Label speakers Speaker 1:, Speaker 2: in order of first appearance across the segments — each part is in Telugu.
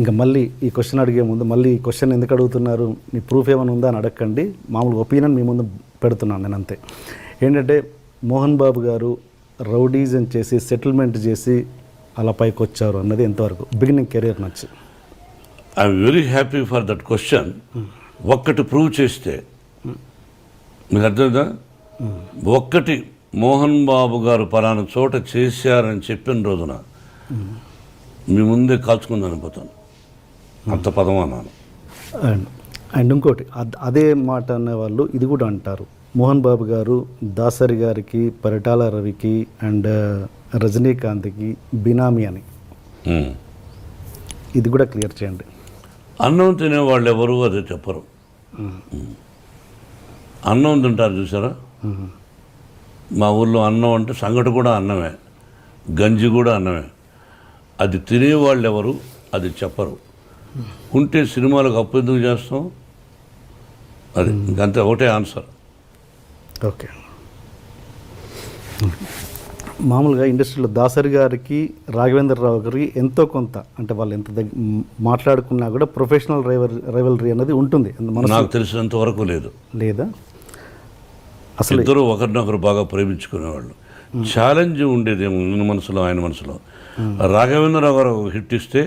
Speaker 1: ఇంకా మళ్ళీ ఈ క్వశ్చన్ అడిగే ముందు మళ్ళీ ఈ క్వశ్చన్ ఎందుకు అడుగుతున్నారు, నీ ప్రూఫ్ ఏమైనా ఉందా అని అడగండి. మామూలుగా ఒపీనియన్ మీ ముందు పెడుతున్నాను నేను అంతే. ఏంటంటే మోహన్ బాబు గారు రౌడీజం చేసి సెటిల్మెంట్ చేసి అలా పైకి వచ్చారు అన్నది ఎంతవరకు బిగినింగ్ కెరీర్ నచ్చి?
Speaker 2: I'm very happy for that question. ఒక్కటి ప్రూవ్ చేస్తే మీకు అర్థమైందా? ఒక్కటి మోహన్ బాబు గారు పలానా చోట చేశారని చెప్పిన రోజున మీ ముందే కాల్చుకుందని అనిపోతాను. అంత పదం అన్నాను.
Speaker 1: అండ్ ఇంకోటి అదే మాట అనేవాళ్ళు ఇది కూడా అంటారు, మోహన్ బాబు గారు దాసరి గారికి, పరిటాల రవికి అండ్ రజనీకాంత్కి బినామీ అని. ఇది కూడా క్లియర్ చేయండి.
Speaker 2: అన్నం తినేవాళ్ళు ఎవరు అదే చెప్పరు. అన్నం తింటారు చూసారా? మా ఊళ్ళో అన్నం అంటే సంగటి కూడా అన్నమే, గంజి కూడా అన్నమే. అది తినేవాళ్ళు ఎవరు అది చెప్పరు. ఉంటే సినిమాలకు అప్పు ఎందుకు చేస్తాం? అది ఇంకంతే, ఒకటే ఆన్సర్.
Speaker 1: ఓకే. మామూలుగా ఇండస్ట్రీలో దాసరి గారికి, రాఘవేంద్రరావు గారికి ఎంతో కొంత అంటే వాళ్ళు ఎంత మాట్లాడుకున్నా కూడా ప్రొఫెషనల్ రైవలరీ అనేది ఉంటుంది.
Speaker 2: నాకు తెలిసినంత వరకు లేదు.
Speaker 1: లేదా? అసలు
Speaker 2: ఇద్దరు ఒకరినొకరు బాగా ప్రేమించుకునేవాళ్ళు. ఛాలెంజ్ ఉండేది మన మనసులో, ఆయన మనసులో. రాఘవేంద్రరావు గారు హిట్ ఇస్తే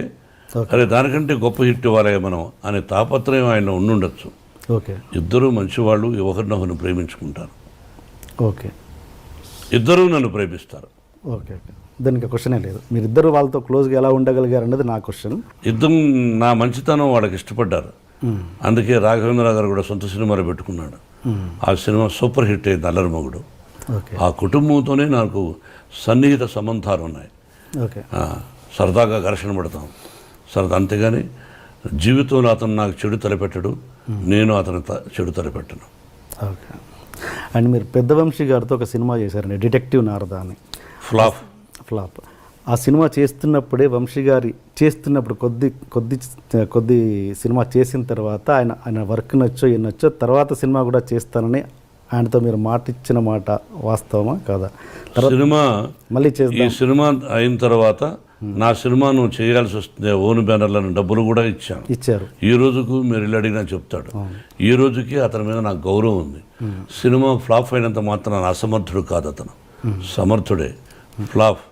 Speaker 2: అరే దానికంటే గొప్ప హిట్ ఇవ్వాలి మనం అనే తాపత్రయం ఆయన ఉండుండొచ్చు.
Speaker 1: ఓకే.
Speaker 2: ఇద్దరు మంచివాళ్ళు, ఒకరినొకరిని ప్రేమించుకుంటారు.
Speaker 1: ఓకే.
Speaker 2: ఇద్దరూ నన్ను ప్రేమిస్తారు.
Speaker 1: ఓకే ఓకే, దానికి క్వశ్చనే లేదు. మీరిద్దరు వాళ్ళతో క్లోజ్గా ఎలా ఉండగలిగారు అన్నది నా క్వశ్చన్.
Speaker 2: ఇద్దరు నా మంచితనం వాళ్ళకి ఇష్టపడ్డారు. అందుకే రాఘవేంద్రరావు గారు కూడా సొంత సినిమాలు పెట్టుకున్నాడు. ఆ సినిమా సూపర్ హిట్ అయింది, అల్లరి మొగుడు. ఆ కుటుంబంతోనే నాకు సన్నిహిత సంబంధాలు ఉన్నాయి.
Speaker 1: ఓకే.
Speaker 2: సరదాగా ఘర్షణ పడతాం సరదా, అంతేగాని జీవితంలో అతను నాకు చెడు తలపెట్టడు, నేను అతను చెడు తలపెట్టను.
Speaker 1: ఓకే. అండ్ మీరు పెద్ద వంశీ గారితో ఒక సినిమా చేశారండి, డిటెక్టివ్ నారదా అని. ఫ్లాప్. ఆ సినిమా చేస్తున్నప్పుడే వంశీ గారి చేస్తున్నప్పుడు కొద్ది సినిమా చేసిన తర్వాత ఆయన వర్క్ నచ్చో నచ్చో తర్వాత సినిమా కూడా చేస్తానని ఆయనతో మీరు మాట ఇచ్చిన మాట వాస్తవమా కాదా?
Speaker 2: సినిమా
Speaker 1: మళ్ళీ ఈ
Speaker 2: సినిమా అయిన తర్వాత నా సినిమా నువ్వు చేయాల్సి వస్తుంది, ఓన్ బ్యానర్లను డబ్బులు కూడా ఇచ్చారు. ఈ రోజుకు మీరు ఇల్లు అడిగినా చెప్తాడు. ఈ రోజుకి అతని మీద నాకు గౌరవం ఉంది. సినిమా ఫ్లాప్ అయినంత మాత్రం అసమర్థుడు కాదు, అతను సమర్థుడే. ఫ్లాప్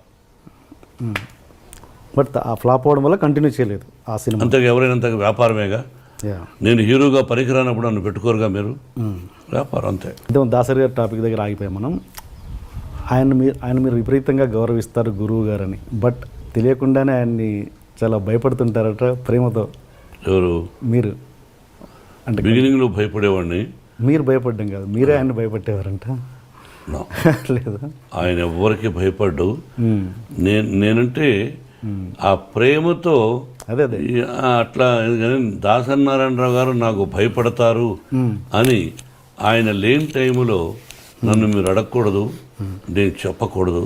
Speaker 1: బట్ ఆ ఫ్లాప్ అవ్వడం వల్ల కంటిన్యూ చేయలేదు ఆ సినిమా.
Speaker 2: అంతగా ఎవరైనంత వ్యాపారమేగా. నేను హీరోగా పనికిరానప్పుడు నన్ను పెట్టుకోరుగా మీరు. వ్యాపారం అంతే.
Speaker 1: దాసరి గారి టాపిక్ దగ్గర ఆగిపోయాం మనం. ఆయన మీరు విపరీతంగా గౌరవిస్తారు గురువు గారని, బట్ తెలియకుండానే ఆయన్ని చాలా భయపడుతుంటారట ప్రేమతో.
Speaker 2: ఎవరు?
Speaker 1: మీరు. అంటే
Speaker 2: బిగినింగ్లో భయపడేవాడిని.
Speaker 1: మీరు భయపడ్డం కాదు, మీరే ఆయన భయపడేవారంట. లేదా?
Speaker 2: ఆయన ఎవరికి భయపడ్డు. నేనంటే ఆ ప్రేమతో
Speaker 1: అదే
Speaker 2: అట్లా. దాసనారాయణరావు గారు నాకు భయపడతారు అని ఆయన లేని టైంలో నన్ను మీరు అడగకూడదు, నేను చెప్పకూడదు.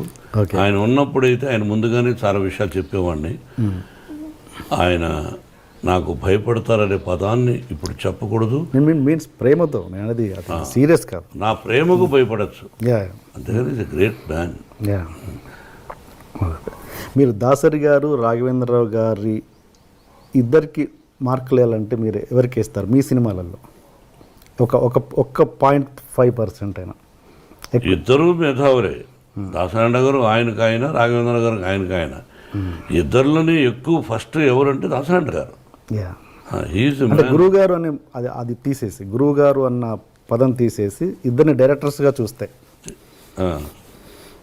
Speaker 2: ఆయన ఉన్నప్పుడైతే ఆయన ముందుగానే చాలా విషయాలు చెప్పేవాడిని. ఆయన నాకు భయపడతారనే పదాన్ని ఇప్పుడు చెప్పకూడదు.
Speaker 1: మీన్స్ ప్రేమతో, అది సీరియస్ కాదు.
Speaker 2: నా ప్రేమకు భయపడచ్చు, అంతేగాని ఇస్ ఎ గ్రేట్ మ్యాన్.
Speaker 1: మీరు దాసరి గారు, రాఘవేంద్రరావు గారి ఇద్దరికి మార్కులు వేయాలంటే మీరు ఎవరికి వేస్తారు మీ సినిమాలలో? ఒక 0.5% అయినా.
Speaker 2: ఇద్దరు మేధావులే. దాసనారాయణ గారు ఆయనకాయన, రాఘవేంద్ర గారు ఆయనకాయన. ఇద్దరిలోనే ఎక్కువ ఫస్ట్ ఎవరంటే దాసనారాయణ గారు.
Speaker 1: గురువు గారు అని అది తీసేసి, గురువు గారు అన్న పదం తీసేసి ఇద్దరిని డైరెక్టర్స్గా చూస్తే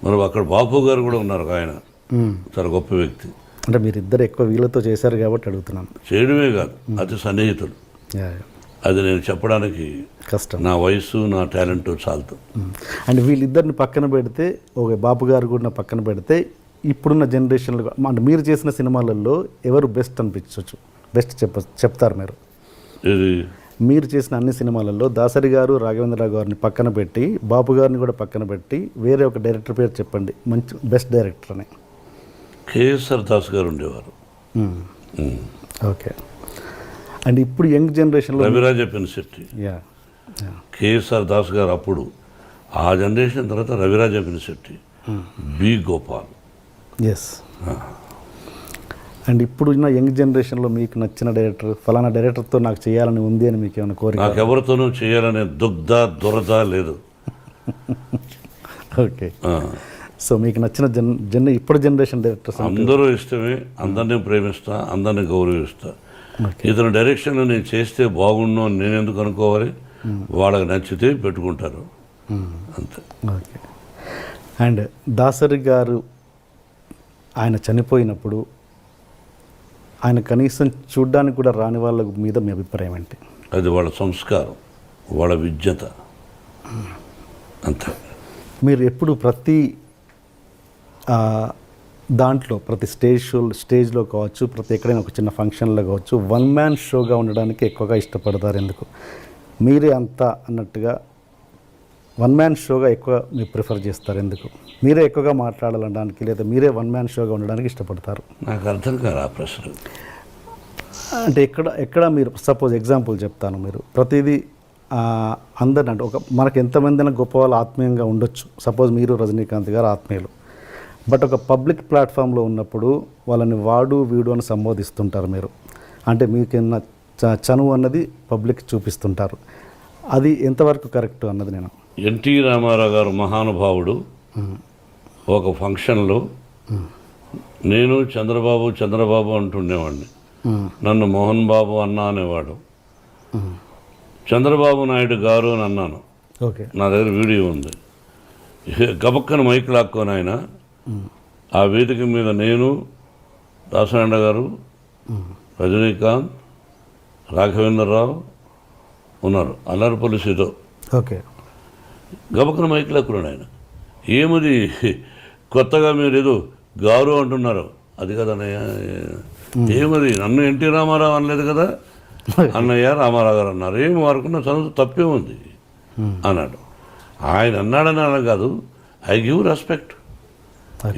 Speaker 2: మరి అక్కడ బాపు గారు కూడా ఉన్నారు. ఆయన చాలా గొప్ప వ్యక్తి.
Speaker 1: అంటే మీరు ఇద్దరు ఎక్కువ వీళ్ళతో చేశారు కాబట్టి అడుగుతున్నాను.
Speaker 2: చేయడమే కాదు, అతి సన్నిహితుడు. అది నేను చెప్పడానికి కష్టం. నా వయసు, నా టాలెంట్ చాలుతూ.
Speaker 1: అండ్ వీళ్ళిద్దరిని పక్కన పెడితే, ఓకే బాపు గారు కూడా పక్కన పెడితే, ఇప్పుడున్న జనరేషన్లో అంటే మీరు చేసిన సినిమాలలో ఎవరు బెస్ట్ అనిపించవచ్చు? బెస్ట్ చెప్తారు మీరు. మీరు చేసిన అన్ని సినిమాలలో దాసరి గారు, రాఘవేంద్రరావు గారిని పక్కన పెట్టి, బాపు గారిని కూడా పక్కన పెట్టి వేరే ఒక డైరెక్టర్ పేరు చెప్పండి, మంచి బెస్ట్ డైరెక్టర్ అని.
Speaker 2: కేఎస్ఆర్ దాస్ గారు ఉండేవారు.
Speaker 1: ఓకే. అండ్ ఇప్పుడు యంగ్ జనరేషన్లో
Speaker 2: రవిరాజ పినిశెట్టి, కేఎస్ఆర్ దాస్ గారు అప్పుడు. ఆ జనరేషన్ తర్వాత Raviraja Pinisetty, B Gopal.
Speaker 1: S. And ఇప్పుడున్న యంగ్ జనరేషన్లో మీకు నచ్చిన డైరెక్టర్ ఫలానా డైరెక్టర్తో నాకు చేయాలని ఉంది అని మీకు ఏమైనా కోరిక?
Speaker 2: నాకెవరితోనూ చేయాలనే దురద లేదు.
Speaker 1: ఓకే. సో మీకు నచ్చిన ఇప్పుడు జనరేషన్ డైరెక్టర్స్
Speaker 2: అందరూ ఇష్టమే, అందరినీ ప్రేమిస్తా, అందరినీ గౌరవిస్తా. ఇతని డైరెక్షన్లో నేను చేస్తే బాగుండు అని నేను ఎందుకు అనుకోవాలి? వాళ్ళకి నచ్చితే పెట్టుకుంటారు అంతే.
Speaker 1: ఓకే. అండ్ దాసరి గారు ఆయన చనిపోయినప్పుడు ఆయన కనీసం చూడ్డానికి కూడా రాని వాళ్ళ మీద మీ అభిప్రాయం ఏంటి?
Speaker 2: అది వాళ్ళ సంస్కారం, వాళ్ళ విజ్ఞత అంతే.
Speaker 1: మీరు ఎప్పుడు ప్రతి దాంట్లో ప్రతి స్టేజ్లో కావచ్చు, ప్రతి ఎక్కడైనా ఒక చిన్న ఫంక్షన్లో కావచ్చు, వన్ మ్యాన్ షోగా ఉండడానికి ఎక్కువగా ఇష్టపడతారు ఎందుకు? మీరే అంతా అన్నట్టుగా వన్ మ్యాన్ షోగా ఎక్కువ మీరు ప్రిఫర్ చేస్తారు ఎందుకు? మీరే ఎక్కువగా మాట్లాడాలనడానికి లేదా మీరే వన్ మ్యాన్ షోగా ఉండడానికి ఇష్టపడతారు?
Speaker 2: నాకు అర్థం కాదు ఆ ప్రశ్న.
Speaker 1: అంటే ఎక్కడ మీరు సపోజ్ ఎగ్జాంపుల్ చెప్తాను. మీరు ప్రతిదీ అందరిని అంటే మనకు ఎంతమంది గొప్ప వాళ్ళు ఆత్మీయంగా ఉండొచ్చు. సపోజ్ మీరు రజనీకాంత్ గారు ఆత్మీయులు, బట్ ఒక పబ్లిక్ ప్లాట్ఫామ్లో ఉన్నప్పుడు వాళ్ళని వాడు వీడు అని సంబోధిస్తుంటారు మీరు. అంటే మీకున్న చనువు అన్నది పబ్లిక్ చూపిస్తుంటారు. అది ఎంతవరకు కరెక్ట్ అన్నది నేను.
Speaker 2: ఎన్టీ రామారావు గారు మహానుభావుడు. ఒక ఫంక్షన్లో నేను చంద్రబాబు అంటుండేవాడిని. నన్ను మోహన్ బాబు అన్నా అనేవాడు. చంద్రబాబు నాయుడు గారు అని అన్నాను.
Speaker 1: ఓకే.
Speaker 2: నా దగ్గర వీడియో ఉంది. గబక్కన మైక్ లాక్కొని ఆయన ఆ వేదిక మీద నేను, దాసనారాయణ గారు, రజనీకాంత్, రాఘవేంద్రరావు ఉన్నారు, అల్లరిపల్లి సీతో.
Speaker 1: ఓకే.
Speaker 2: గబక్కన మైక్ లాక్కున్నాడు ఆయన. ఏమది కొత్తగా మీరు ఏదో గారు అంటున్నారు? అది కదన్నయ్య. ఏమది నన్ను ఎన్టీ రామారావు అనలేదు కదా, అన్నయ్య రామారావు గారు అన్నారు. ఏం వారుకున్న చదువు తప్పే ఉంది అన్నాడు. ఆయన అన్నాడని అలా కాదు, ఐ గివ్ రెస్పెక్ట్.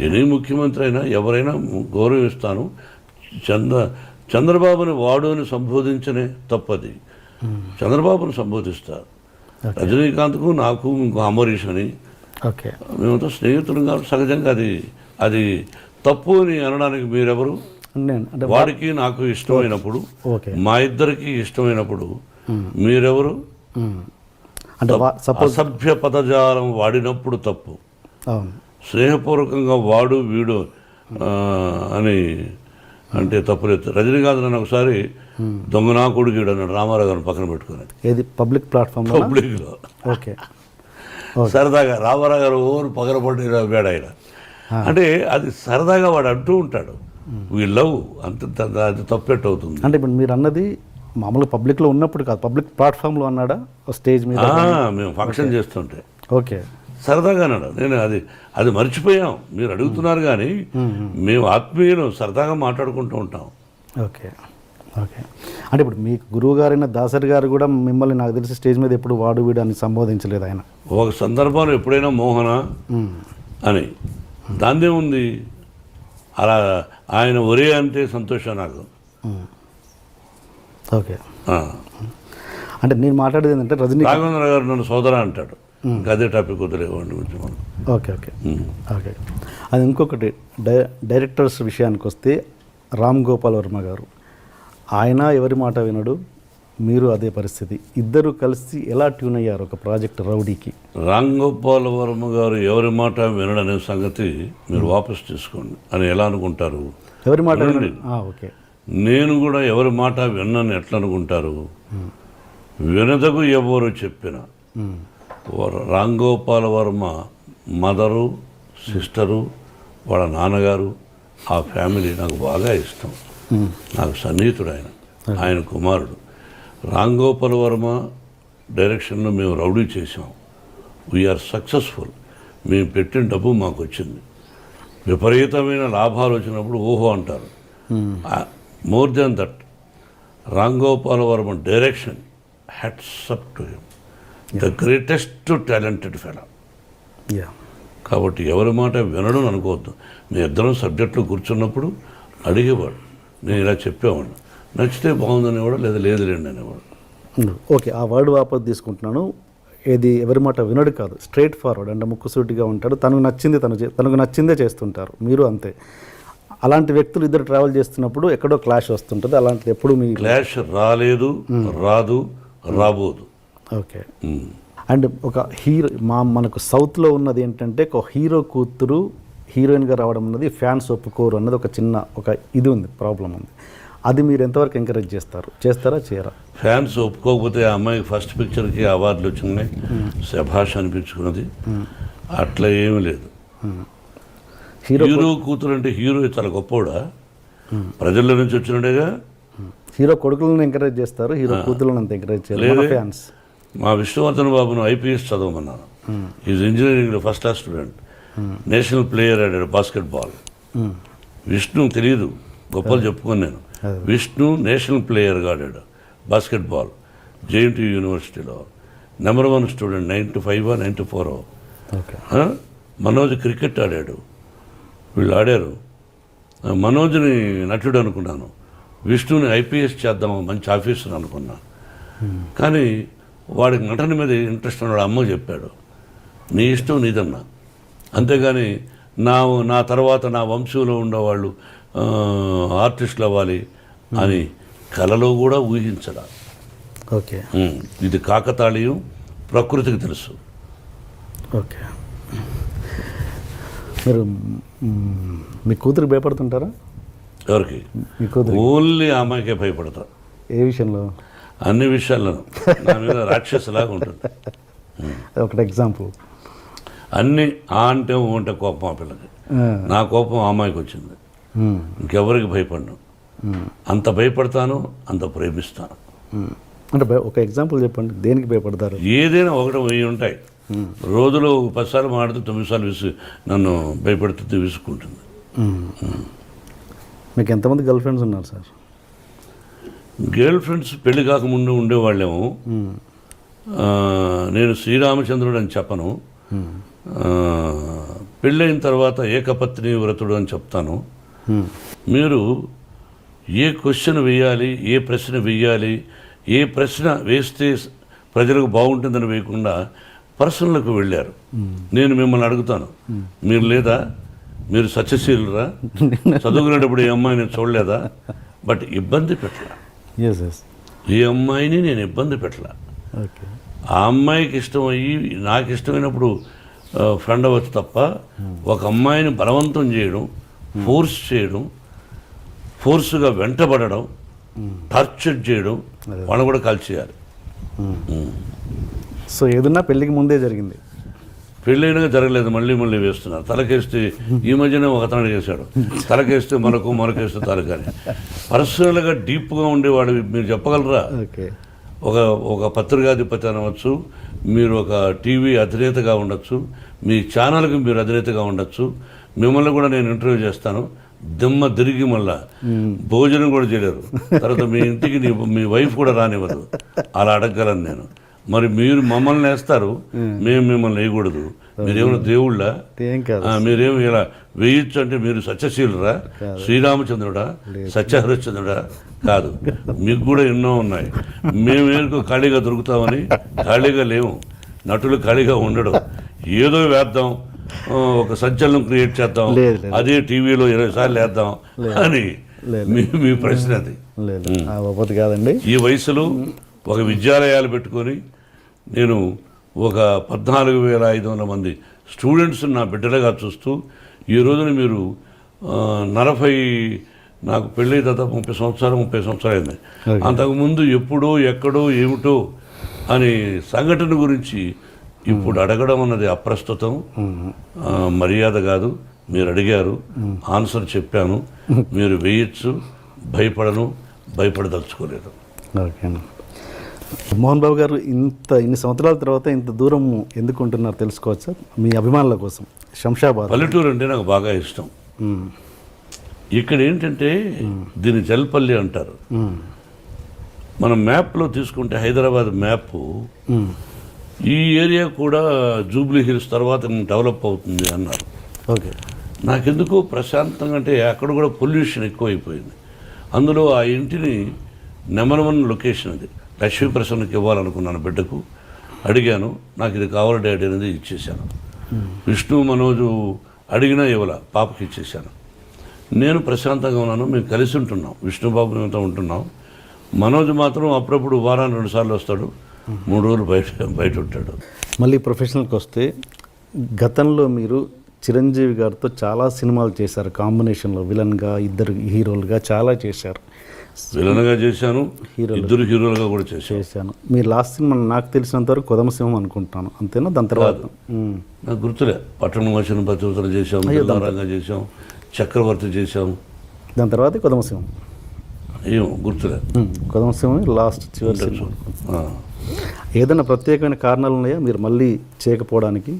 Speaker 2: ఎనీ ముఖ్యమంత్రి అయినా ఎవరైనా గౌరవిస్తాను. చంద్రబాబుని వాడు అని సంబోధించనే తప్పది. చంద్రబాబుని సంబోధిస్తారు. రజనీకాంత్కు నాకు ఇంకో అమరీష్ అని
Speaker 1: ఓకే
Speaker 2: మేమంతా స్నేహితులు కాబట్టి సహజంగా అది తప్పు అని అనడానికి మీరెవరు? వాడికి నాకు ఇష్టమైనప్పుడు, మా ఇద్దరికి ఇష్టమైనప్పుడు మీరెవరు?
Speaker 1: అంటే
Speaker 2: అసభ్య పదజాలం వాడినప్పుడు తప్పు. స్నేహపూర్వకంగా వాడు వీడు అని అంటే తప్పులేదు. రజనీకాంత్ నన్ను ఒకసారి దొంగనా కొడుకుడు అన్నాడు రామారావు గారిని పక్కన పెట్టుకుని.
Speaker 1: ఏది పబ్లిక్ ప్లాట్ఫామ్?
Speaker 2: పబ్లిక్లో.
Speaker 1: ఓకే.
Speaker 2: సరదాగా రామారావు గారు ఓరు పగలబడి వేడ ఆయన. అంటే అది సరదాగా వాడు అంటూ ఉంటాడు. వీ లవ్ అంత అది తప్పెట్టు అవుతుంది.
Speaker 1: అంటే ఇప్పుడు మీరు అన్నది మామూలుగా పబ్లిక్లో ఉన్నప్పుడు కాదు, పబ్లిక్ ప్లాట్ఫామ్లో అన్నాడా స్టేజ్ మీద?
Speaker 2: మేము ఫంక్షన్ చేస్తుంటే
Speaker 1: ఓకే
Speaker 2: సరదాగా అన్నాడు. నేను అది మర్చిపోయాం. మీరు అడుగుతున్నారు కానీ మేము ఆత్మీయులు సరదాగా మాట్లాడుకుంటూ ఉంటాం.
Speaker 1: ఓకే. ఓకే. అంటే ఇప్పుడు మీ గురువు గారైన దాసరి గారు కూడా మిమ్మల్ని నాకు తెలిసి స్టేజ్ మీద ఎప్పుడు వాడు వీడు అని సంబోధించలేదు ఆయన.
Speaker 2: ఒక సందర్భంలో ఎప్పుడైనా మోహన అని దాన్నే ఉంది. అలా ఆయన ఒరే అంటే సంతోషం నాకు.
Speaker 1: ఓకే. అంటే నేను మాట్లాడేది ఏంటంటే
Speaker 2: రాఘవేంద్ర గారు నన్ను సోదరా అంటాడు. అదే టాపిక్ వదిలేవాడిని గురించి మనం.
Speaker 1: ఓకే. ఓకే. ఓకే. అది ఇంకొకటి డైరెక్టర్స్ విషయానికి వస్తే రామ్ గోపాల్ వర్మ గారు, ఆయన ఎవరి మాట వినడు, మీరు అదే పరిస్థితి. ఇద్దరు కలిసి ఎలా ట్యూన్ అయ్యారు ఒక ప్రాజెక్ట్ రౌడీకి?
Speaker 2: రామ్ గోపాల్ వర్మ గారు ఎవరి మాట వినడనే సంగతి మీరు వాపసు తీసుకోండి అని ఎలా అనుకుంటారు?
Speaker 1: ఎవరి మాట వినండి. ఓకే.
Speaker 2: నేను కూడా ఎవరి మాట విన్నాను ఎట్లా అనుకుంటారు? వినదగు ఎవరు చెప్పిన రామ్ గోపాల్ వర్మ మదరు, సిస్టరు, వాళ్ళ నాన్నగారు, ఆ ఫ్యామిలీ నాకు బాగా ఇష్టం. నాకు సన్నిహితుడు ఆయన కుమారుడు. రామ్ గోపాల్ వర్మ డైరెక్షన్లో మేము రౌడీ చేసాం. We are successful. మేము పెట్టిన డబ్బు మాకు వచ్చింది. విపరీతమైన లాభాలు వచ్చినప్పుడు ఓహో అంటారు. More than that Ram Gopal Varma direction hats up to him, the greatest talented fellow. కాబట్టి ఎవరి మాట వినడం అనుకోవద్దు. మీ ఇద్దరం సబ్జెక్టులు కూర్చున్నప్పుడు అడిగేవాడు, నేను ఇలా చెప్పేవాడిని, నచ్చితే బాగుందనేవాడు, లేదా లేదులేండి అనేవాడు.
Speaker 1: ఓకే. ఆ వర్డ్ వాపస్ తీసుకుంటున్నాను. ఏది ఎవరి మాట వినడు కాదు, స్ట్రైట్ ఫార్వర్డ్ అంటే ముక్కుసూటిగా ఉంటాడు. తనకు నచ్చిందే చేస్తుంటారు. మీరు అంతే. అలాంటి వ్యక్తులు ఇద్దరు ట్రావెల్ చేస్తున్నప్పుడు ఎక్కడో క్లాష్ వస్తుంటుంది, అలాంటిది ఎప్పుడు మీ
Speaker 2: క్లాష్ రాలేదు, రాదు, రాబోదు.
Speaker 1: ఓకే. అండ్ ఒక హీరో మనకు సౌత్లో ఉన్నది ఏంటంటే ఒక హీరో కూతురు హీరోయిన్గా రావడం అన్నది ఫ్యాన్స్ ఒప్పుకోరు అన్నది ఒక చిన్న ఇది ఉంది, ప్రాబ్లం ఉంది. అది మీరు ఎంతవరకు ఎంకరేజ్ చేస్తారా చేయరా?
Speaker 2: ఫ్యాన్స్ ఒప్పుకోకపోతే ఆ అమ్మాయికి ఫస్ట్ పిక్చర్కి అవార్డులు వచ్చినాయి, శభాష్ అనిపించుకున్నది. అట్లా ఏమీ లేదు. హీరో కూతురు అంటే హీరో చాలా గొప్పవాడా? ప్రజల నుంచి వచ్చినడేగా.
Speaker 1: హీరో కొడుకులను ఎంకరేజ్ చేస్తారు, హీరో కూతురులను అంత ఎంకరేజ్ చేయలేదు ఫ్యాన్స్.
Speaker 2: మా విష్ణువర్ధన్ బాబును ఐపీఎస్ చదవమన్నాను. ఈజ్ ఇంజనీరింగ్లో first class student, national player ఆడాడు బాస్కెట్బాల్. విష్ణు తెలియదు, గొప్పలు చెప్పుకొని నేను. విష్ణు నేషనల్ ప్లేయర్గా ఆడాడు బాస్కెట్బాల్, జేఎన్టీ యూనివర్సిటీలో నెంబర్ 1 స్టూడెంట్, 95 94. మనోజ్ క్రికెట్ ఆడాడు, వీళ్ళు ఆడారు. మనోజ్ని నటుడు అనుకున్నాను, విష్ణుని ఐపీఎస్ చేద్దాము మంచి ఆఫీసర్ అనుకున్నా. కానీ వాడికి నటన మీద ఇంట్రెస్ట్ ఉన్నాడు. అమ్మ చెప్పాడు, నీ ఇష్టం నీదన్నా, అంతేగాని నా తర్వాత నా వంశంలో ఉండేవాళ్ళు ఆర్టిస్టులు అవ్వాలి అని కలలో కూడా ఊహించడా.
Speaker 1: ఓకే.
Speaker 2: ఇది కాకతాళీయం, ప్రకృతికి తెలుసు.
Speaker 1: ఓకే. మీరు మీ కూతురు భయపడుతుంటారా?
Speaker 2: ఎవరికి?
Speaker 1: మీ కూతురు.
Speaker 2: ఓన్లీ ఆ అమ్మాయికే భయపడతా.
Speaker 1: ఏ విషయంలో?
Speaker 2: అన్ని విషయాల్లోనూ నా మీద రాక్షసులాగా ఉంటుంది.
Speaker 1: ఒకటి ఎగ్జాంపుల్.
Speaker 2: అన్నీ ఆ అంటే ఓ అంటే కోపం ఆ పిల్లకి. నా కోపం ఆ అమ్మాయికి వచ్చింది. ఇంకెవరికి భయపడను. అంత భయపడతాను, అంత ప్రేమిస్తాను.
Speaker 1: అంటే ఒక ఎగ్జాంపుల్ చెప్పండి, దేనికి భయపడతారు?
Speaker 2: ఏదైనా 1 10 ఉంటాయి. రోజులో 10 సార్లు మాడితే 9 సార్లు నన్ను భయపడుతుంది, విసుక్కుంటుంది.
Speaker 1: మీకు ఎంతమంది గర్ల్ ఫ్రెండ్స్ ఉన్నారు సార్?
Speaker 2: గర్ల్ ఫ్రెండ్స్ పెళ్లి కాకముందు ఉండేవాళ్ళేమో. నేను శ్రీరామచంద్రుడు అని చెప్పను, పెళ్ళైన తర్వాత ఏకపత్ని వ్రతుడు అని చెప్తాను. మీరు ఏ క్వశ్చన్ వేయాలి, ఏ ప్రశ్న వేయాలి, ఏ ప్రశ్న వేస్తే ప్రజలకు బాగుంటుందని వేయకుండా పర్సనల్కు వెళ్ళారు. నేను మిమ్మల్ని అడుగుతాను, మీరు లేదా? మీరు సత్యశీలురా? చదువుకునేటప్పుడు ఈ అమ్మాయిని చూడలేదా? బట్ ఇబ్బంది పెట్టలా. ఈ అమ్మాయిని నేను ఇబ్బంది పెట్టలా. ఆ అమ్మాయికి ఇష్టమయ్యి నాకు ఇష్టమైనప్పుడు ఫ్రెండ్ అవ్వచ్చు తప్ప ఒక అమ్మాయిని బలవంతం చేయడం, ఫోర్స్ చేయడం, ఫోర్స్గా వెంటబడడం, టార్చర్ చేయడం, వాళ్ళని కూడా కాల్చేయాలి.
Speaker 1: సో ఏదన్నా పెళ్ళికి ముందే జరిగింది?
Speaker 2: పెళ్ళైనా జరగలేదు, మళ్ళీ వేస్తున్నారు. తలకేస్తే ఈ మధ్యనే ఒక అతను చేశాడు, తలకేస్తే మరకేస్తే తలకని. పర్సనల్గా డీప్గా ఉండేవాడు మీరు చెప్పగలరా? ఒక పత్రికాధిపతి అనవచ్చు, మీరు ఒక టీవీ అధినేతగా ఉండొచ్చు, మీ ఛానల్కి మీరు అధినేతగా ఉండొచ్చు, మిమ్మల్ని కూడా నేను ఇంటర్వ్యూ చేస్తాను. దిమ్మ తిరిగి మళ్ళా భోజనం కూడా చేయలేరు, తర్వాత మీ ఇంటికి మీ వైఫ్ కూడా రానివ్వదు. అలా అడగగలను నేను. మరి మీరు మమ్మల్ని వేస్తారు, మేము మిమ్మల్ని వేయకూడదు. మీరేమైనా దేవుళ్ళ? మీరేమి ఇలా వేయచ్చు అంటే మీరు సత్యశీలురా? శ్రీరామచంద్రుడా? సత్యహరిశ్చంద్రుడా? కాదు, మీకు కూడా ఎన్నో ఉన్నాయి. మేమేందుకు ఖాళీగా దొరుకుతామని? ఖాళీగా లేవు. నటులు ఖాళీగా ఉండడం. ఏదో వేద్దాం, ఒక సంచలనం క్రియేట్ చేద్దాం, అదే టీవీలో 20 సార్లు వేద్దాం అని మీ ప్రశ్న అది.
Speaker 1: కాదండి.
Speaker 2: ఈ వయసులో ఒక విద్యాలయాలు పెట్టుకొని నేను ఒక 14,500 మంది స్టూడెంట్స్ని నా బిడ్డలుగా చూస్తూ ఈ రోజున మీరు 40 నాకు పెళ్ళి దాదాపు 30 సంవత్సరాలు అయింది. అంతకుముందు ఎప్పుడో ఎక్కడో ఏమిటో అని సంఘటన గురించి ఇప్పుడు అడగడం అన్నది అప్రస్తుతం, మర్యాద కాదు. మీరు అడిగారు, ఆన్సర్ చెప్పాను. మీరు వేయచ్చు, భయపడదలుచుకోలేదు.
Speaker 1: ఓకే. మోహన్ బాబు గారు ఇన్ని సంవత్సరాల తర్వాత ఇంత దూరం ఎందుకు ఉంటున్నారు తెలుసుకోవచ్చా? మీ అభిమానుల కోసం. శంషాబాద్
Speaker 2: పల్లెటూరు అంటే నాకు బాగా ఇష్టం. ఇక్కడ ఏంటంటే దీన్ని జల్పల్లి అంటారు. మనం మ్యాప్లో తీసుకుంటే హైదరాబాద్ మ్యాప్, ఈ ఏరియా కూడా జూబ్లీ హిల్స్ తర్వాత డెవలప్ అవుతుంది అన్నారు.
Speaker 1: ఓకే.
Speaker 2: నాకెందుకో ప్రశాంతంగా, అంటే అక్కడ కూడా పొల్యూషన్ ఎక్కువైపోయింది. అందులో ఆ ఇంటిని నెంబర్ 1 లొకేషన్ అది. లక్ష్మీ ప్రసన్నకి ఇవ్వాలనుకున్నాను, బిడ్డకు అడిగాను, నాకు ఇది కావాలి డాడీ అనేది ఇచ్చేసాను. విష్ణు మనోజు అడిగినా ఇవ్వాల, పాపకి ఇచ్చేసాను. నేను ప్రశాంతంగా ఉన్నాను, మేము కలిసి ఉంటున్నాం, విష్ణుబాబు మేమంతా ఉంటున్నాం. మనోజ్ మాత్రం అప్పుడప్పుడు వారానికి 2 సార్లు వస్తాడు, 3 రోజులు బయట ఉంటాడు.
Speaker 1: మళ్ళీ ప్రొఫెషనల్కి వస్తే గతంలో మీరు చిరంజీవి గారితో చాలా సినిమాలు చేశారు, కాంబినేషన్లో విలన్గా, ఇద్దరు హీరోలుగా చాలా చేశారు.
Speaker 2: విలన్గా చేశాను, ఇద్దరు హీరోలుగా కూడా
Speaker 1: చేశాను. మీరు లాస్ట్ సినిమా నాకు తెలిసినంత వరకు కొదమసింహం అనుకుంటాను, అంతేనా? దాని తర్వాత
Speaker 2: నాకు గుర్తులే. పట్టణం వచ్చిన పతివతలు చేసాం, రంగా చేసాం, చక్రవర్తి చేసాం,
Speaker 1: దాని తర్వాత కొదమసింహం.
Speaker 2: ఏమో గుర్తులే.
Speaker 1: కొదమసింహం లాస్ట్ చివరి సినిమా. ఏదైనా ప్రత్యేకమైన కారణాలు ఉన్నాయా మీరు మళ్ళీ చేయకపోవడానికి?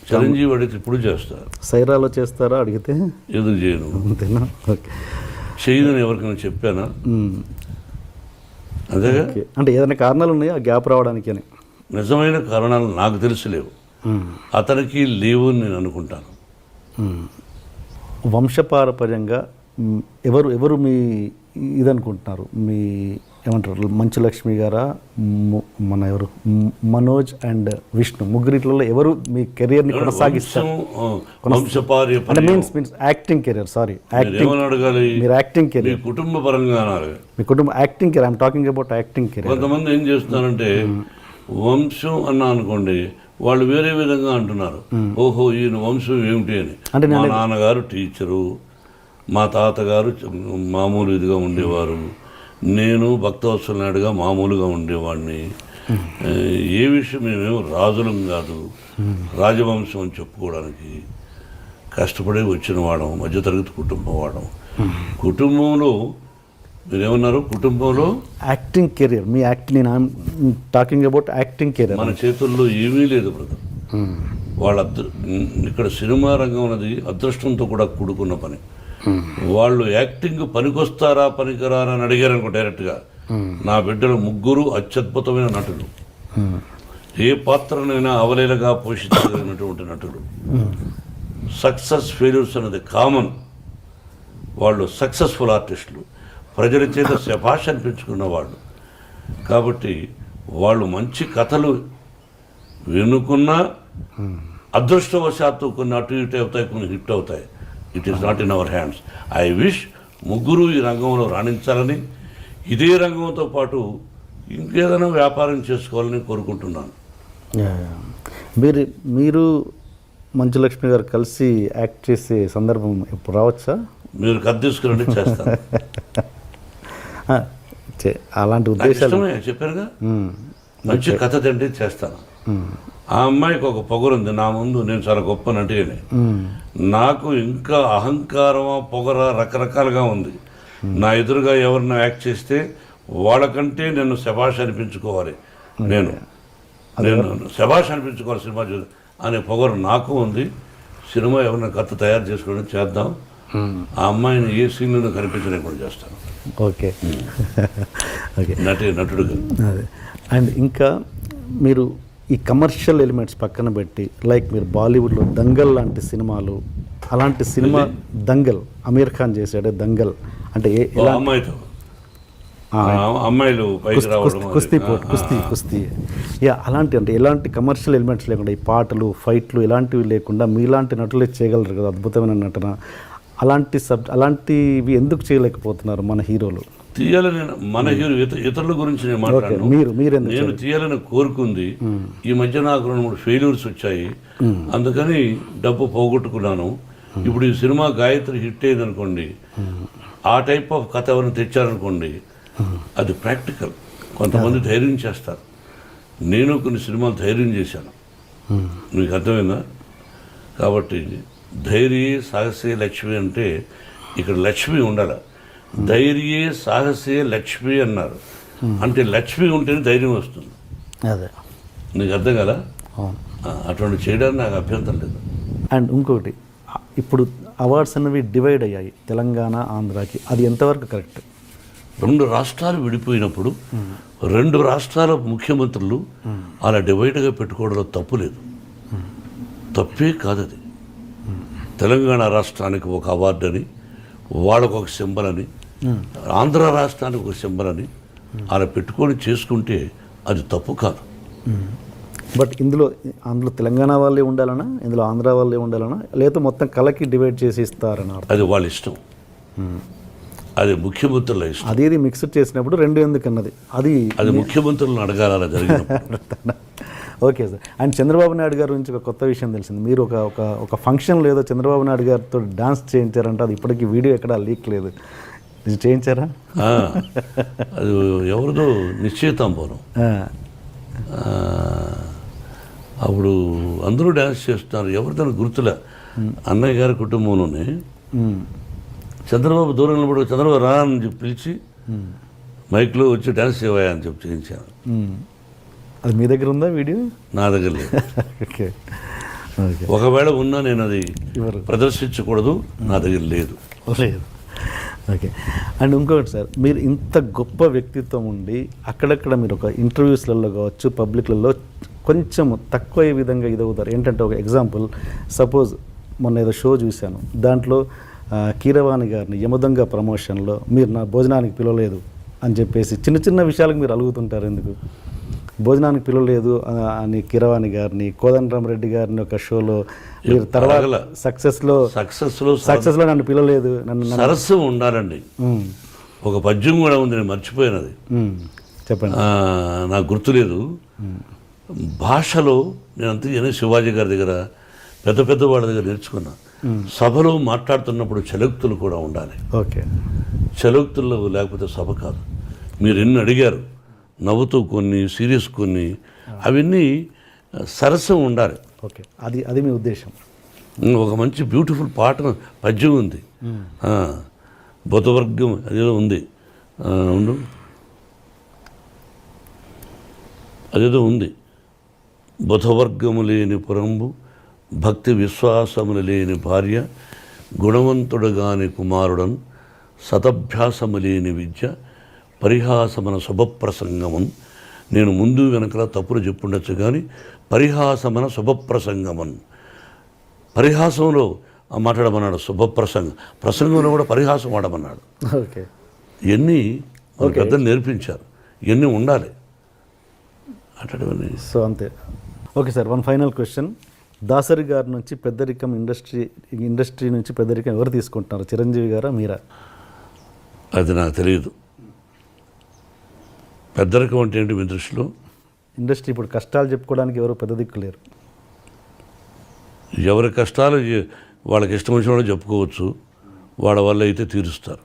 Speaker 2: చిరంజీవి అడిగితే ఇప్పుడు చేస్తారు,
Speaker 1: సైరాలో చేస్తారా అడిగితే?
Speaker 2: ఎందుకు చేయను,
Speaker 1: అంతేనా? ఓకే.
Speaker 2: చేయదని ఎవరికైనా చెప్పానా? అదేగా.
Speaker 1: అంటే ఏదైనా కారణాలు ఉన్నాయా గ్యాప్ రావడానికి అని?
Speaker 2: నిజమైన కారణాలు నాకు తెలిసి లేవు, అతనికి లేవు అని నేను అనుకుంటాను.
Speaker 1: వంశపారపర్యంగా ఎవరు మీ ఇదనుకుంటున్నారు? మీ ఏమంటారు, మంచు లక్ష్మి గారా, మన ఎవరు, మనోజ్ అండ్ విష్ణు, ముగ్గురిట్లలో ఎవరు మీ కెరియర్ని కొనసాగిస్తారు?
Speaker 2: వంశపార్య
Speaker 1: means acting career. Sorry, acting. మీరు యాక్టింగ్ కెరియర్,
Speaker 2: కుటుంబ పరంగా
Speaker 1: మీ కుటుంబం acting career. I'm talking about acting career.
Speaker 2: కొంతమంది ఏం చేస్తున్నారంటే వంశం అన్నా అనుకోండి, వాళ్ళు వేరే విధంగా అంటున్నారు. ఓహో, ఈయన వంశం ఏమిటి అని. అంటే మా నాన్నగారు టీచరు, మా తాతగారు మామూలు ఇదిగా ఉండేవారు, నేను భక్తవత్సల నాయుడుగా మామూలుగా ఉండేవాడిని. ఏ విషయం మేమేమో రాజులం కాదు, రాజవంశం అని చెప్పుకోవడానికి కష్టపడి వచ్చిన వాడం, మధ్యతరగతి కుటుంబం వాడం. కుటుంబంలో మీరేమన్నారు? కుటుంబంలో
Speaker 1: యాక్టింగ్ కెరియర్, మీ యాక్టింగ్, నేను టాకింగ్ అబౌట్ యాక్టింగ్ కెరియర్.
Speaker 2: మన చేతుల్లో ఏమీ లేదు బ్రదర్. వాళ్ళ ఇక్కడ సినిమా రంగం అనేది అదృష్టంతో కూడా కూడుకున్న పని. వాళ్ళు యాక్టింగ్ పనికొస్తారా పనికిరారా అని అడిగారు అనుకో డైరెక్ట్గా. నా బిడ్డలు ముగ్గురు అత్యద్భుతమైన నటులు, ఏ పాత్రనైనా అవలీలగా పోషించగలిగినటువంటి నటులు. సక్సెస్ ఫెయిల్యూర్స్ అనేది కామన్. వాళ్ళు సక్సెస్ఫుల్ ఆర్టిస్టులు, ప్రజల చేత శభాష్ అనిపించుకున్న వాళ్ళు. కాబట్టి వాళ్ళు మంచి కథలు వినుకున్నా అదృష్టవశాత్తు కొన్ని అటు ఇటు అవుతాయి, కొన్ని హిట్ అవుతాయి. It is not in our hands. I wish ముగ్గురు ఈ రంగంలో రాణించాలని, ఇదే రంగంతో పాటు ఇంకేదైనా వ్యాపారం చేసుకోవాలని కోరుకుంటున్నాను.
Speaker 1: మీరు మంచు లక్ష్మి గారు కలిసి యాక్ట్ చేసే సందర్భం ఇప్పుడు రావచ్చా?
Speaker 2: మీరు కథ తీసుకురండి, చేస్తాను.
Speaker 1: అలాంటి ఉద్దేశాలు
Speaker 2: చెప్పారుగా, మంచి కథ తండ్రి చేస్తాను. ఆ అమ్మాయికి ఒక పొగరుంది, నా ముందు నేను చాలా గొప్ప నటిని. నాకు ఇంకా అహంకారమా పొగర రకరకాలుగా ఉంది. నా ఎదురుగా ఎవరినో యాక్ట్ చేస్తే వాళ్ళకంటే నేను శభాష్ అనిపించుకోవాలి, నేను శభాష్ అనిపించుకోవాలి సినిమా చూసి అనే పొగరు నాకు ఉంది. సినిమా ఎవరైనా కథ తయారు చేసుకోవడం చేద్దాం. ఆ అమ్మాయిని ఏ సీన్లో కనిపించడం కూడా చేస్తాను.
Speaker 1: ఓకే. ఓకే,
Speaker 2: నటుడుగా.
Speaker 1: అండ్ ఇంకా మీరు ఈ కమర్షియల్ ఎలిమెంట్స్ పక్కన పెట్టి, లైక్ మీరు బాలీవుడ్లో దంగల్ లాంటి సినిమాలు, అలాంటి సినిమా దంగల్ అమీర్ ఖాన్ చేశాడు దంగల్, అంటే
Speaker 2: అమ్మాయితో అమ్మాయిలు
Speaker 1: కుస్తీ అలాంటి, అంటే ఎలాంటి కమర్షియల్ ఎలిమెంట్స్ లేకుండా, ఈ పాటలు ఫైట్లు ఇలాంటివి లేకుండా మీలాంటి నటులే చేయగలరు కదా, అద్భుతమైన నటన. అలాంటివి ఎందుకు చేయలేకపోతున్నారు మన హీరోలు?
Speaker 2: తీయాలని మన హీరో ఇతరుల గురించి నేను మాట్లాడాను. నేను తీయాలని కోరుకుంది. ఈ మధ్య నాకు 2-3 ఫెయిల్యూర్స్ వచ్చాయి, అందుకని డబ్బు పోగొట్టుకున్నాను. ఇప్పుడు ఈ సినిమా గాయత్రి హిట్ అయింది అనుకోండి, ఆ టైప్ ఆఫ్ కథ ఎవరిని తెచ్చారనుకోండి, అది ప్రాక్టికల్. కొంతమంది ధైర్యం చేస్తారు, నేను కొన్ని సినిమాలు ధైర్యం చేశాను. మీకు అర్థమైందా? కాబట్టి ధైర్యే సాహసే లక్ష్మి అంటే ఇక్కడ లక్ష్మి ఉండాలి. ధైర్యే సాహసే లక్ష్మి అన్నారు, అంటే లక్ష్మి ఉంటేనే ధైర్యం వస్తుంది.
Speaker 1: అదే
Speaker 2: నీకు అర్థం కదా? అటువంటి చేయడానికి నాకు అభ్యంతరం లేదు.
Speaker 1: అండ్ ఇంకొకటి, ఇప్పుడు అవార్డ్స్ అనేవి డివైడ్ అయ్యాయి తెలంగాణ ఆంధ్రాకి, అది ఎంతవరకు కరెక్ట్?
Speaker 2: 2 రాష్ట్రాలు విడిపోయినప్పుడు 2 రాష్ట్రాల ముఖ్యమంత్రులు అలా డివైడ్గా పెట్టుకోవడంలో తప్పు లేదు, తప్పే కాదు అది. తెలంగాణ రాష్ట్రానికి ఒక అవార్డు అని, వాళ్ళకు ఒక సింబల్ అని, ఆంధ్ర రాష్ట్రానికి ఒక సింబల్ అని అలా పెట్టుకొని చేసుకుంటే అది తప్పు కాదు.
Speaker 1: బట్ అందులో తెలంగాణ వాళ్ళే ఉండాలనా, ఇందులో ఆంధ్ర వాళ్ళే ఉండాలనా, లేదా మొత్తం కళకి డివైడ్ చేసి ఇస్తారని?
Speaker 2: అది వాళ్ళ ఇష్టం. అది ముఖ్యమంత్రుల ఇష్టం.
Speaker 1: అది ఇది మిక్స్డ్ చేసినప్పుడు రెండు ఎందుకు అన్నది
Speaker 2: అది ముఖ్యమంత్రులను అడగాలి అలా జరిగినప్పుడు.
Speaker 1: Okay sir. And Chandrababu Naidu గారి గురించి ఒక కొత్త విషయం తెలిసింది. మీరు ఒక ఫంక్షన్లో ఏదో చంద్రబాబు నాయుడు గారితో డాన్స్ చేయించారంట. అది ఇప్పటికీ వీడియో ఎక్కడా లీక్ లేదు. ఇది చేయించారా?
Speaker 2: అది ఎవరిదో నిశ్చయితాంబరం. అప్పుడు అందరూ డ్యాన్స్ చేస్తున్నారు. ఎవరిదో గుర్తులే. అన్నయ్య గారి కుటుంబంలోనే చంద్రబాబు దూరం నిలబడి చంద్రబాబు రా అని చెప్పి పిలిచి మైక్లో వచ్చి డ్యాన్స్ చేయవా అని చెప్పి చేయించాను.
Speaker 1: అది మీ దగ్గర ఉందా వీడియో?
Speaker 2: నా దగ్గర లేదు.
Speaker 1: ఓకే.
Speaker 2: ఒకవేళ ఉన్నా నేను అది ప్రదర్శించకూడదు, నా దగ్గర లేదు.
Speaker 1: లేదు. ఓకే. అండ్ ఇంకొకటి సార్, మీరు ఇంత గొప్ప వ్యక్తిత్వం ఉండి అక్కడక్కడ మీరు ఒక ఇంటర్వ్యూస్లలో కావచ్చు, పబ్లిక్లలో కొంచెం తక్కువ విధంగా ఇదవుతారు. ఏంటంటే ఒక ఎగ్జాంపుల్, సపోజ్ మొన్న ఏదో షో చూశాను, దాంట్లో కీరవాణి గారిని యమదొంగ ప్రమోషన్లో మీరు నా భోజనానికి పిలవలేదు అని చెప్పేసి చిన్న చిన్న విషయాలకు మీరు అలుగుతుంటారు. ఎందుకు భోజనానికి పిలవలేదు అని కీరవాణి గారిని, కోదండరామరెడ్డి గారిని ఒక షోలో మీరు తర్వాత సక్సెస్లో నన్ను పిలవలేదు, నన్ను
Speaker 2: సరస్సు ఉండాలండి. ఒక పద్యం కూడా ఉంది, నేను మర్చిపోయినది,
Speaker 1: చెప్పండి.
Speaker 2: నాకు గుర్తులేదు. భాషలో నేను అంతే శివాజీ గారి దగ్గర పెద్ద పెద్ద వాళ్ళ దగ్గర నేర్చుకున్నా. సభలో మాట్లాడుతున్నప్పుడు చలోక్తులు కూడా ఉండాలి.
Speaker 1: ఓకే.
Speaker 2: చలోక్తుల్లో లేకపోతే సభ కాదు. మీరు ఎన్ని అడిగారు, నవ్వుతూ కొన్ని, సీరియస్ కొన్ని, అవన్నీ సరసం ఉండాలి.
Speaker 1: ఓకే. అది మీ ఉద్దేశం.
Speaker 2: ఒక మంచి బ్యూటిఫుల్ పాట పద్యం ఉంది, బుధవర్గం అదేదో ఉంది, అదేదో ఉంది. బుధవర్గము లేని పురంబు, భక్తి విశ్వాసములు లేని భార్య, గుణవంతుడు గాని కుమారుడన్, సతభ్యాసము లేని విద్య, పరిహాసమన శుభప్రసంగమన్. నేను ముందు వెనకలా తప్పులు చెప్పుండొచ్చు కానీ పరిహాసమన శుభప్రసంగమన్, పరిహాసంలో మాట్లాడమన్నాడు. ప్రసంగంలో కూడా పరిహాసం వాడమన్నాడు.
Speaker 1: ఓకే.
Speaker 2: ఇవన్నీ పెద్దలు నేర్పించారు, ఇవన్నీ ఉండాలి అట్లాంటివన్నీ.
Speaker 1: సో అంతే. Okay sir, one final question. Dasari గారి నుంచి పెద్దరికం ఇండస్ట్రీ నుంచి పెద్దరికం ఎవరు తీసుకుంటున్నారు, చిరంజీవి గారా మీరా?
Speaker 2: అది నాకు తెలియదు. పెద్దరికం అంటే ఏంటి మీ దృష్టిలో?
Speaker 1: ఇండస్ట్రీ ఇప్పుడు కష్టాలు చెప్పుకోవడానికి ఎవరు పెద్ద దిక్కు లేరు.
Speaker 2: ఎవరి కష్టాలు వాళ్ళకి ఇష్టం వచ్చిన వాళ్ళు చెప్పుకోవచ్చు, వాళ్ళ వల్ల అయితే తీరుస్తారు.